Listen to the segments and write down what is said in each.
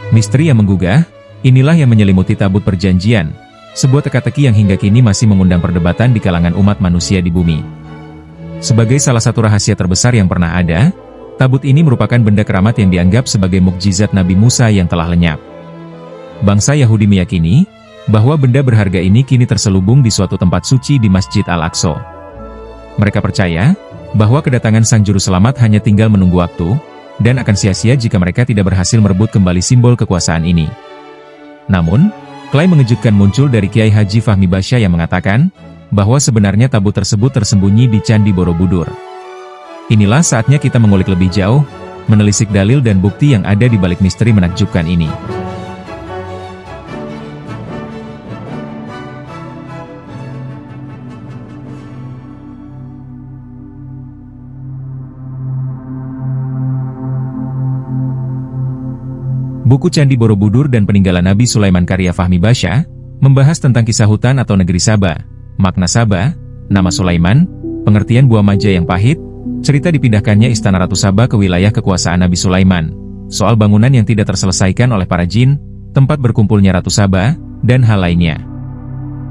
Misteri yang menggugah, inilah yang menyelimuti tabut perjanjian, sebuah teka-teki yang hingga kini masih mengundang perdebatan di kalangan umat manusia di bumi. Sebagai salah satu rahasia terbesar yang pernah ada, tabut ini merupakan benda keramat yang dianggap sebagai mukjizat Nabi Musa yang telah lenyap. Bangsa Yahudi meyakini bahwa benda berharga ini kini terselubung di suatu tempat suci di Masjid Al-Aqsa. Mereka percaya bahwa kedatangan Sang Juru Selamat hanya tinggal menunggu waktu, dan akan sia-sia jika mereka tidak berhasil merebut kembali simbol kekuasaan ini. Namun, klaim mengejutkan muncul dari Kiai Haji Fahmi Basya yang mengatakan bahwa sebenarnya tabut tersebut tersembunyi di Candi Borobudur. Inilah saatnya kita mengulik lebih jauh, menelisik dalil dan bukti yang ada di balik misteri menakjubkan ini. Buku Candi Borobudur dan Peninggalan Nabi Sulaiman karya Fahmi Basya membahas tentang kisah hutan atau negeri Saba, makna Saba, nama Sulaiman, pengertian buah maja yang pahit, cerita dipindahkannya Istana Ratu Saba ke wilayah kekuasaan Nabi Sulaiman, soal bangunan yang tidak terselesaikan oleh para jin, tempat berkumpulnya Ratu Saba, dan hal lainnya.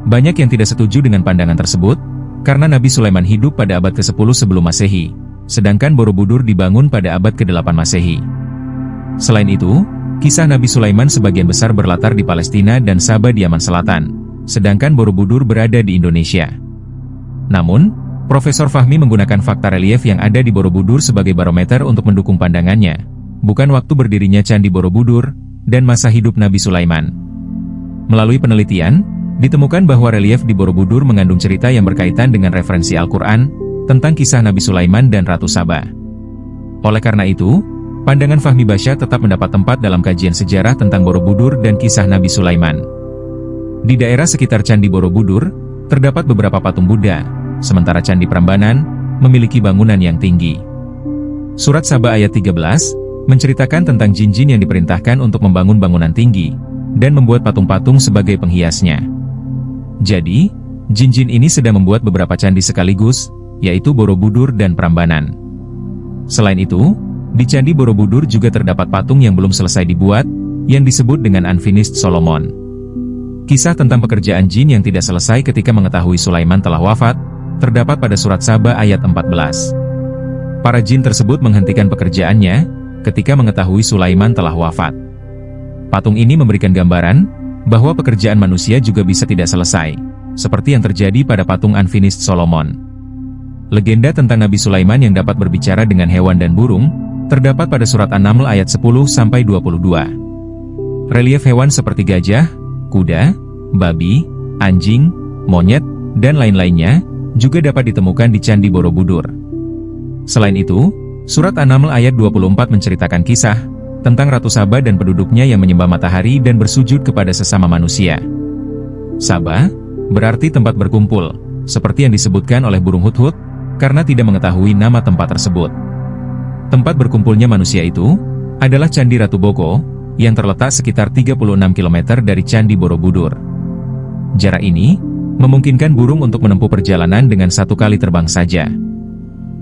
Banyak yang tidak setuju dengan pandangan tersebut, karena Nabi Sulaiman hidup pada abad ke-10 sebelum Masehi, sedangkan Borobudur dibangun pada abad ke-8 Masehi. Selain itu, kisah Nabi Sulaiman sebagian besar berlatar di Palestina dan Sabah di Yaman Selatan, sedangkan Borobudur berada di Indonesia. Namun, Profesor Fahmi menggunakan fakta relief yang ada di Borobudur sebagai barometer untuk mendukung pandangannya, bukan waktu berdirinya Candi Borobudur, dan masa hidup Nabi Sulaiman. Melalui penelitian, ditemukan bahwa relief di Borobudur mengandung cerita yang berkaitan dengan referensi Al-Quran, tentang kisah Nabi Sulaiman dan Ratu Saba. Oleh karena itu, pandangan Fahmi Basya tetap mendapat tempat dalam kajian sejarah tentang Borobudur dan kisah Nabi Sulaiman. Di daerah sekitar Candi Borobudur, terdapat beberapa patung Buddha, sementara Candi Prambanan memiliki bangunan yang tinggi. Surat Saba ayat 13, menceritakan tentang jin-jin yang diperintahkan untuk membangun bangunan tinggi, dan membuat patung-patung sebagai penghiasnya. Jadi, jin-jin ini sedang membuat beberapa candi sekaligus, yaitu Borobudur dan Prambanan. Selain itu, di Candi Borobudur juga terdapat patung yang belum selesai dibuat, yang disebut dengan Unfinished Solomon. Kisah tentang pekerjaan jin yang tidak selesai ketika mengetahui Sulaiman telah wafat, terdapat pada surat Saba ayat 14. Para jin tersebut menghentikan pekerjaannya, ketika mengetahui Sulaiman telah wafat. Patung ini memberikan gambaran, bahwa pekerjaan manusia juga bisa tidak selesai, seperti yang terjadi pada patung Unfinished Solomon. Legenda tentang Nabi Sulaiman yang dapat berbicara dengan hewan dan burung, terdapat pada surat An-Naml ayat 10-22. Relief hewan seperti gajah, kuda, babi, anjing, monyet, dan lain-lainnya, juga dapat ditemukan di Candi Borobudur. Selain itu, surat An-Naml ayat 24 menceritakan kisah tentang Ratu Saba dan penduduknya yang menyembah matahari dan bersujud kepada sesama manusia. Saba berarti tempat berkumpul, seperti yang disebutkan oleh burung hudhud, karena tidak mengetahui nama tempat tersebut. Tempat berkumpulnya manusia itu adalah Candi Ratu Boko, yang terletak sekitar 36 km dari Candi Borobudur. Jarak ini memungkinkan burung untuk menempuh perjalanan dengan satu kali terbang saja.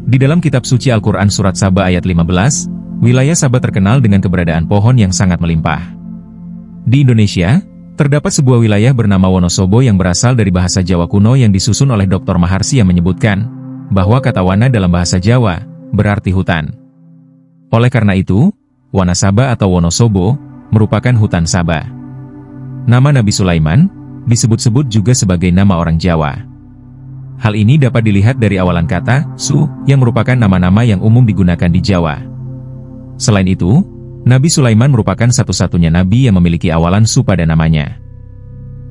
Di dalam kitab suci Al-Quran surat Saba ayat 15, wilayah Saba terkenal dengan keberadaan pohon yang sangat melimpah. Di Indonesia, terdapat sebuah wilayah bernama Wonosobo yang berasal dari bahasa Jawa kuno yang disusun oleh Dr. Maharsi yang menyebutkan bahwa kata wana dalam bahasa Jawa berarti hutan. Oleh karena itu, Wanasaba atau Wonosobo merupakan hutan Saba. Nama Nabi Sulaiman disebut-sebut juga sebagai nama orang Jawa. Hal ini dapat dilihat dari awalan kata Su yang merupakan nama-nama yang umum digunakan di Jawa. Selain itu, Nabi Sulaiman merupakan satu-satunya nabi yang memiliki awalan Su pada namanya.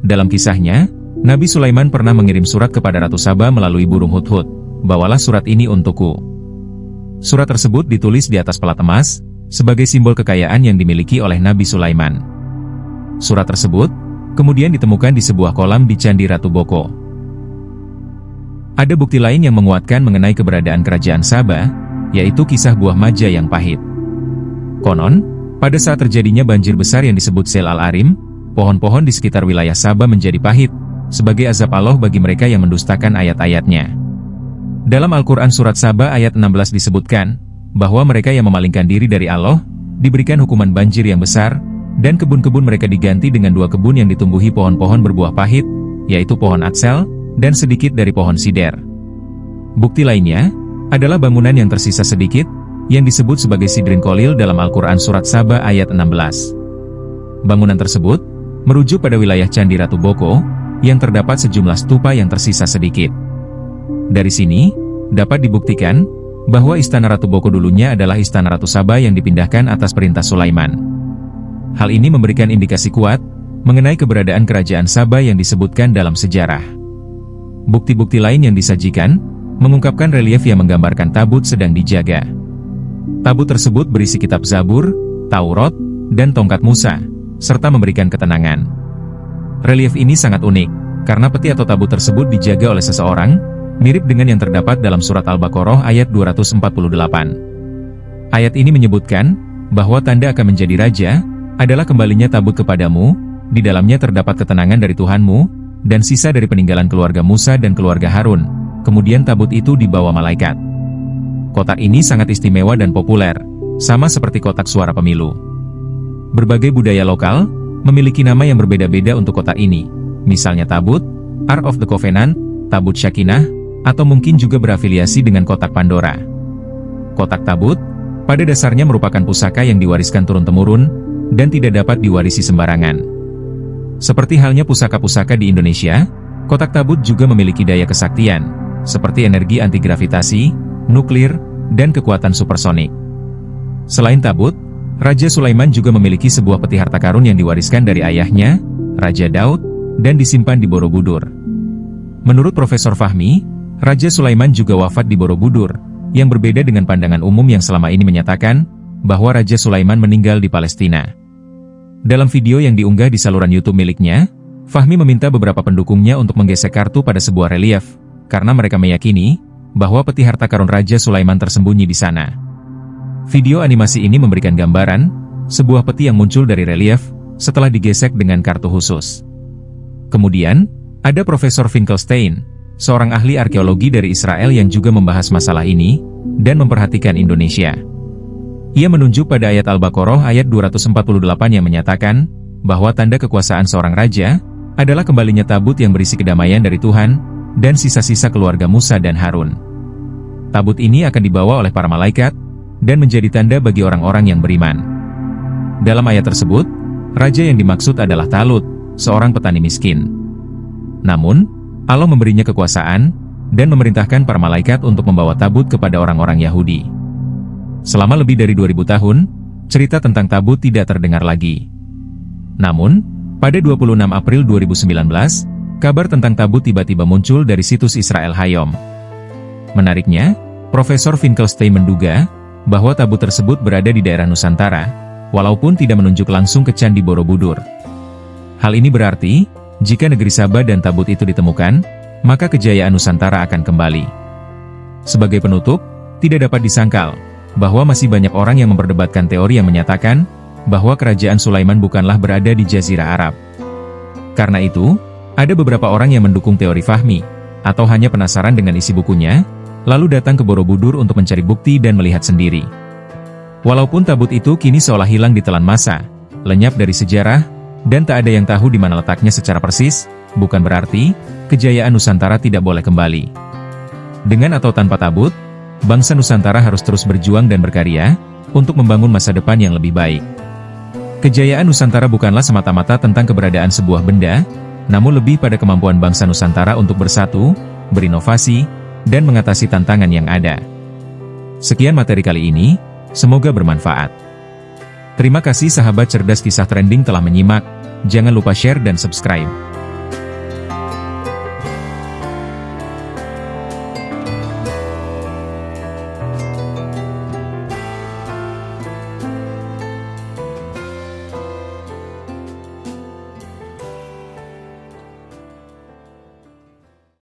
Dalam kisahnya, Nabi Sulaiman pernah mengirim surat kepada Ratu Saba melalui burung hudhud, "Bawalah surat ini untukku." Surat tersebut ditulis di atas pelat emas, sebagai simbol kekayaan yang dimiliki oleh Nabi Sulaiman. Surat tersebut kemudian ditemukan di sebuah kolam di Candi Ratu Boko. Ada bukti lain yang menguatkan mengenai keberadaan kerajaan Saba, yaitu kisah buah maja yang pahit. Konon, pada saat terjadinya banjir besar yang disebut Sel Al-Arim, pohon-pohon di sekitar wilayah Saba menjadi pahit, sebagai azab Allah bagi mereka yang mendustakan ayat-ayatnya. Dalam Al-Quran surat Saba ayat 16 disebutkan, bahwa mereka yang memalingkan diri dari Allah, diberikan hukuman banjir yang besar, dan kebun-kebun mereka diganti dengan 2 kebun yang ditumbuhi pohon-pohon berbuah pahit, yaitu pohon atsel, dan sedikit dari pohon sider. Bukti lainnya adalah bangunan yang tersisa sedikit, yang disebut sebagai Sidrin Kolil dalam Al-Quran Surat Saba ayat 16. Bangunan tersebut merujuk pada wilayah Candi Ratu Boko, yang terdapat sejumlah stupa yang tersisa sedikit. Dari sini, dapat dibuktikan bahwa Istana Ratu Boko dulunya adalah Istana Ratu Saba yang dipindahkan atas perintah Sulaiman. Hal ini memberikan indikasi kuat mengenai keberadaan kerajaan Saba yang disebutkan dalam sejarah. Bukti-bukti lain yang disajikan mengungkapkan relief yang menggambarkan tabut sedang dijaga. Tabut tersebut berisi kitab Zabur, Taurat, dan tongkat Musa, serta memberikan ketenangan. Relief ini sangat unik, karena peti atau tabut tersebut dijaga oleh seseorang, mirip dengan yang terdapat dalam surat Al-Baqarah ayat 248. Ayat ini menyebutkan bahwa tanda akan menjadi raja adalah kembalinya tabut kepadamu, di dalamnya terdapat ketenangan dari Tuhanmu, dan sisa dari peninggalan keluarga Musa dan keluarga Harun. Kemudian tabut itu dibawa malaikat. Kotak ini sangat istimewa dan populer, sama seperti kotak suara pemilu. Berbagai budaya lokal memiliki nama yang berbeda-beda untuk kotak ini, misalnya tabut, Ark of the Covenant, tabut Syakinah, atau mungkin juga berafiliasi dengan kotak Pandora. Kotak tabut, pada dasarnya merupakan pusaka yang diwariskan turun-temurun, dan tidak dapat diwarisi sembarangan. Seperti halnya pusaka-pusaka di Indonesia, kotak tabut juga memiliki daya kesaktian, seperti energi antigravitasi, nuklir, dan kekuatan supersonik. Selain tabut, Raja Sulaiman juga memiliki sebuah peti harta karun yang diwariskan dari ayahnya, Raja Daud, dan disimpan di Borobudur. Menurut Profesor Fahmi, Raja Sulaiman juga wafat di Borobudur, yang berbeda dengan pandangan umum yang selama ini menyatakan bahwa Raja Sulaiman meninggal di Palestina. Dalam video yang diunggah di saluran YouTube miliknya, Fahmi meminta beberapa pendukungnya untuk menggesek kartu pada sebuah relief, karena mereka meyakini bahwa peti harta karun Raja Sulaiman tersembunyi di sana. Video animasi ini memberikan gambaran sebuah peti yang muncul dari relief setelah digesek dengan kartu khusus. Kemudian, ada Profesor Finkelstein, seorang ahli arkeologi dari Israel yang juga membahas masalah ini dan memperhatikan Indonesia. Ia menunjuk pada ayat Al-Baqarah ayat 248 yang menyatakan bahwa tanda kekuasaan seorang raja adalah kembalinya tabut yang berisi kedamaian dari Tuhan dan sisa-sisa keluarga Musa dan Harun. Tabut ini akan dibawa oleh para malaikat dan menjadi tanda bagi orang-orang yang beriman. Dalam ayat tersebut, raja yang dimaksud adalah Talut, seorang petani miskin. Namun, Allah memberinya kekuasaan dan memerintahkan para malaikat untuk membawa tabut kepada orang-orang Yahudi. Selama lebih dari 2000 tahun, cerita tentang tabut tidak terdengar lagi. Namun, pada 26 April 2019, kabar tentang tabut tiba-tiba muncul dari situs Israel Hayom. Menariknya, Profesor Finkelstein menduga bahwa tabut tersebut berada di daerah Nusantara, walaupun tidak menunjuk langsung ke Candi Borobudur. Hal ini berarti, jika negeri Saba dan tabut itu ditemukan, maka kejayaan Nusantara akan kembali. Sebagai penutup, tidak dapat disangkal bahwa masih banyak orang yang memperdebatkan teori yang menyatakan bahwa kerajaan Sulaiman bukanlah berada di Jazirah Arab. Karena itu, ada beberapa orang yang mendukung teori Fahmi, atau hanya penasaran dengan isi bukunya, lalu datang ke Borobudur untuk mencari bukti dan melihat sendiri. Walaupun tabut itu kini seolah hilang ditelan masa, lenyap dari sejarah, dan tak ada yang tahu di mana letaknya secara persis, bukan berarti kejayaan Nusantara tidak boleh kembali. Dengan atau tanpa tabut, bangsa Nusantara harus terus berjuang dan berkarya untuk membangun masa depan yang lebih baik. Kejayaan Nusantara bukanlah semata-mata tentang keberadaan sebuah benda, namun lebih pada kemampuan bangsa Nusantara untuk bersatu, berinovasi, dan mengatasi tantangan yang ada. Sekian materi kali ini, semoga bermanfaat. Terima kasih sahabat cerdas kisah trending telah menyimak, jangan lupa share dan subscribe.